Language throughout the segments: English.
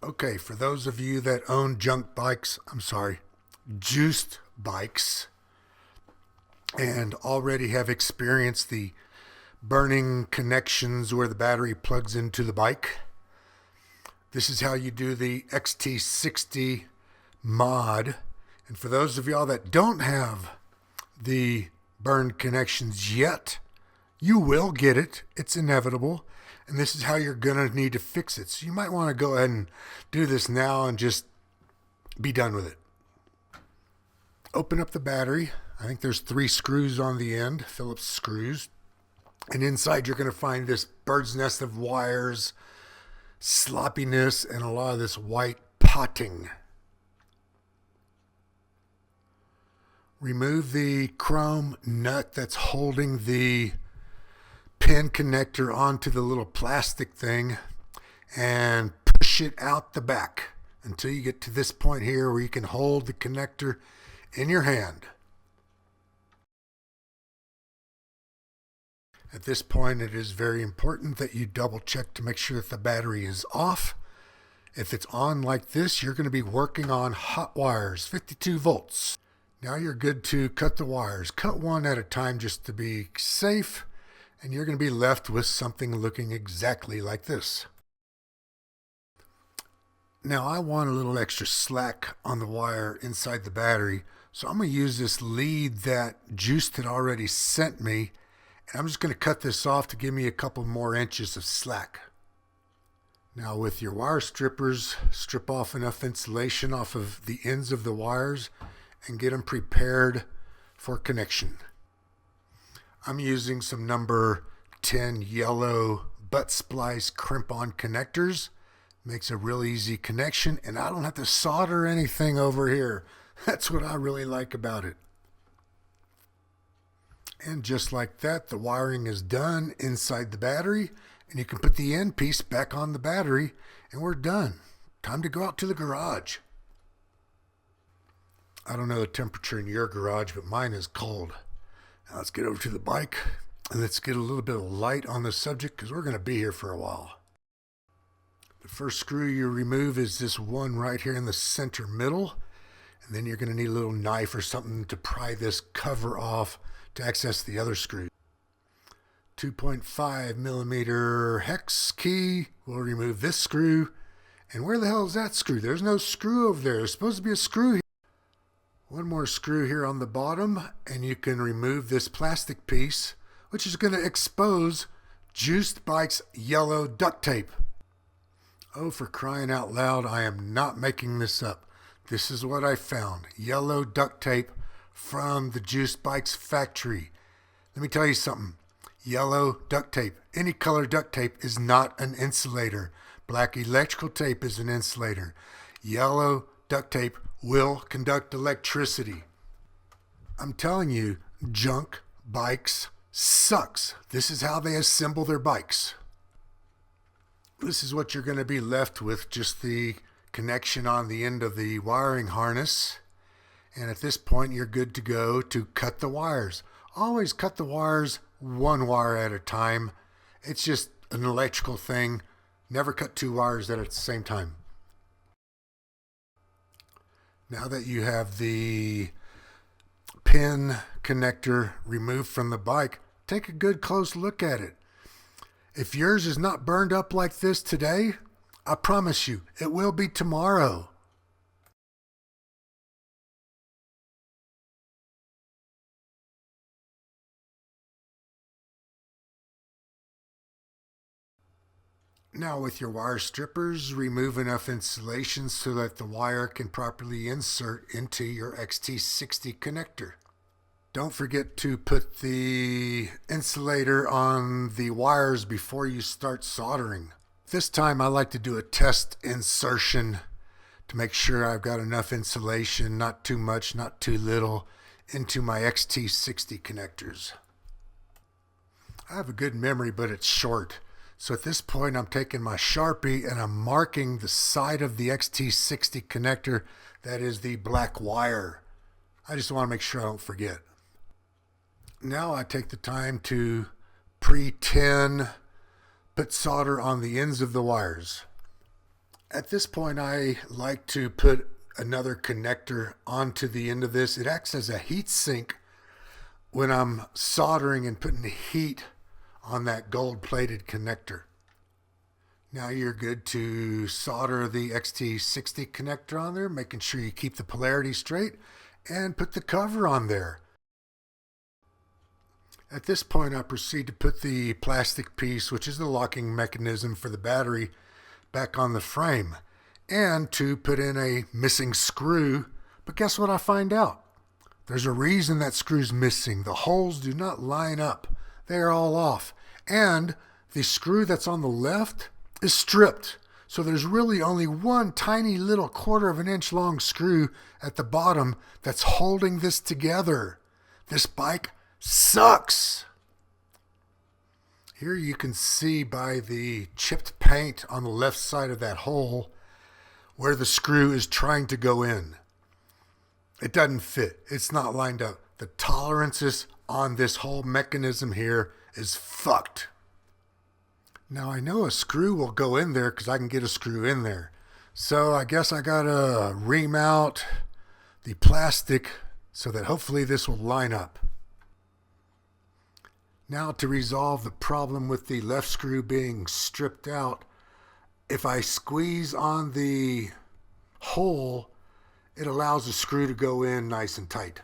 Okay, for those of you that own juiced bikes, and already have experienced the burning connections where the battery plugs into the bike, this is how you do the XT60 mod. And for those of y'all that don't have the burned connections yet, you will get it. It's inevitable. And this is how you're going to need to fix it. So you might want to go ahead and do this now and just be done with it. Open up the battery. I think there's 3 screws on the end, Phillips screws. And inside you're going to find this bird's nest of wires, sloppiness, and a lot of this white potting. Remove the chrome nut that's holding the pin connector onto the little plastic thing and push it out the back until you get to this point here where you can hold the connector in your hand. At this point, it is very important that you double check to make sure that the battery is off. If it's on like this, you're going to be working on hot wires, 52 volts. Now you're good to cut the wires. Cut one at a time just to be safe, and you're going to be left with something looking exactly like this. Now I want a little extra slack on the wire inside the battery, so I'm going to use this lead that Juiced had already sent me, and I'm just going to cut this off to give me a couple more inches of slack. Now with your wire strippers, strip off enough insulation off of the ends of the wires and get them prepared for connection. I'm using some number 10 yellow butt splice crimp-on connectors. Makes a real easy connection, and I don't have to solder anything over here. That's what I really like about it. And just like that, the wiring is done inside the battery, and you can put the end piece back on the battery, and we're done. Time to go out to the garage. I don't know the temperature in your garage, but mine is cold. Now let's get over to the bike, and let's get a little bit of light on the subject because we're going to be here for a while. The first screw you remove is this one right here in the center middle, and then you're going to need a little knife or something to pry this cover off to access the other screw. 2.5 millimeter hex key will remove this screw. And where the hell is that screw? There's no screw over there. There's supposed to be a screw here. One more screw here on the bottom, and you can remove this plastic piece, which is going to expose Juiced Bike's yellow duct tape. Oh, for crying out loud, I am not making this up. This is what I found. Yellow duct tape from the Juiced Bike's factory. Let me tell you something. Yellow duct tape, any color duct tape, is not an insulator. Black electrical tape is an insulator. Yellow duct tape will conduct electricity. I'm telling you, junk bikes sucks. This is how they assemble their bikes. This is what you're going to be left with, just the connection on the end of the wiring harness. And at this point, you're good to go to cut the wires. Always cut the wires one wire at a time. It's just an electrical thing. Never cut 2 wires at the same time. Now that you have the pin connector removed from the bike, take a good close look at it. If yours is not burned up like this today, I promise you, it will be tomorrow. Now with your wire strippers, remove enough insulation so that the wire can properly insert into your XT60 connector. Don't forget to put the insulator on the wires before you start soldering. This time I like to do a test insertion to make sure I've got enough insulation, not too much, not too little, into my XT60 connectors. I have a good memory, but it's short. So at this point, I'm taking my Sharpie and I'm marking the side of the XT60 connector that is the black wire. I just want to make sure I don't forget. Now I take the time to pre-tin, put solder on the ends of the wires. At this point, I like to put another connector onto the end of this. It acts as a heat sink when I'm soldering and putting the heat on that gold-plated connector. Now you're good to solder the XT60 connector on there, making sure you keep the polarity straight, and put the cover on there. At this point, I proceed to put the plastic piece, which is the locking mechanism for the battery, back on the frame, and to put in a missing screw. But guess what I find out? There's a reason that screw's missing. The holes do not line up. They are all off. And the screw that's on the left is stripped. So there's really only one tiny little 1/4 of an inch long screw at the bottom that's holding this together. This bike sucks. Here you can see by the chipped paint on the left side of that hole where the screw is trying to go in. It doesn't fit. It's not lined up. The tolerances on this whole mechanism here is fucked. Now I know a screw will go in there because I can get a screw in there. So I guess I gotta remount the plastic so that hopefully this will line up. Now to resolve the problem with the left screw being stripped out, if I squeeze on the hole, it allows the screw to go in nice and tight.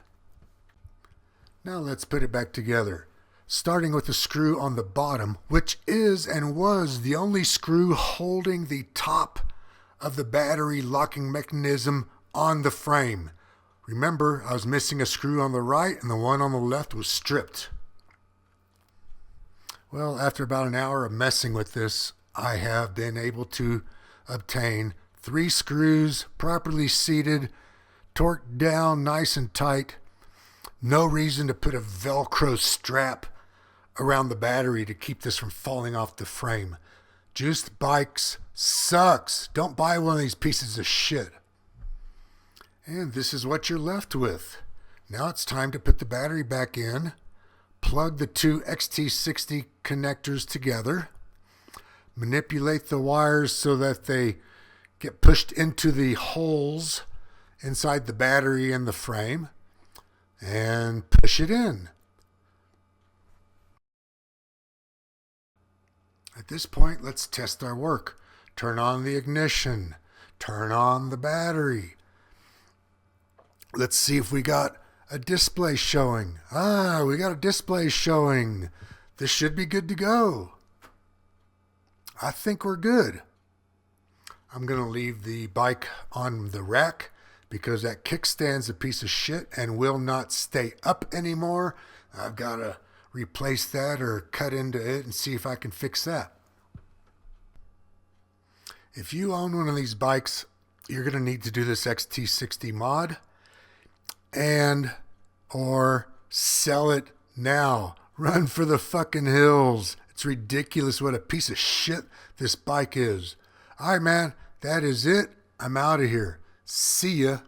Now let's put it back together. Starting with the screw on the bottom, which is and was the only screw holding the top of the battery locking mechanism on the frame. Remember, I was missing a screw on the right and the one on the left was stripped. Well, after about an hour of messing with this, I have been able to obtain 3 screws properly seated, torqued down nice and tight. No reason to put a Velcro strap around the battery to keep this from falling off the frame. Juiced bikes sucks. Don't buy one of these pieces of shit. And this is what you're left with. Now it's time to put the battery back in, plug the 2 XT60 connectors together, manipulate the wires so that they get pushed into the holes inside the battery and the frame, and push it in. At this point, let's test our work. Turn on the ignition. Turn on the battery. Let's see if we got a display showing. We got a display showing. This should be good to go. I think we're good. I'm going to leave the bike on the rack because that kickstand's a piece of shit and will not stay up anymore. I've got to replace that or cut into it and see if I can fix that. If you own one of these bikes, you're going to need to do this XT60 mod and or sell it now. Run for the fucking hills. It's ridiculous what a piece of shit this bike is. All right, man, that is it. I'm out of here. See ya.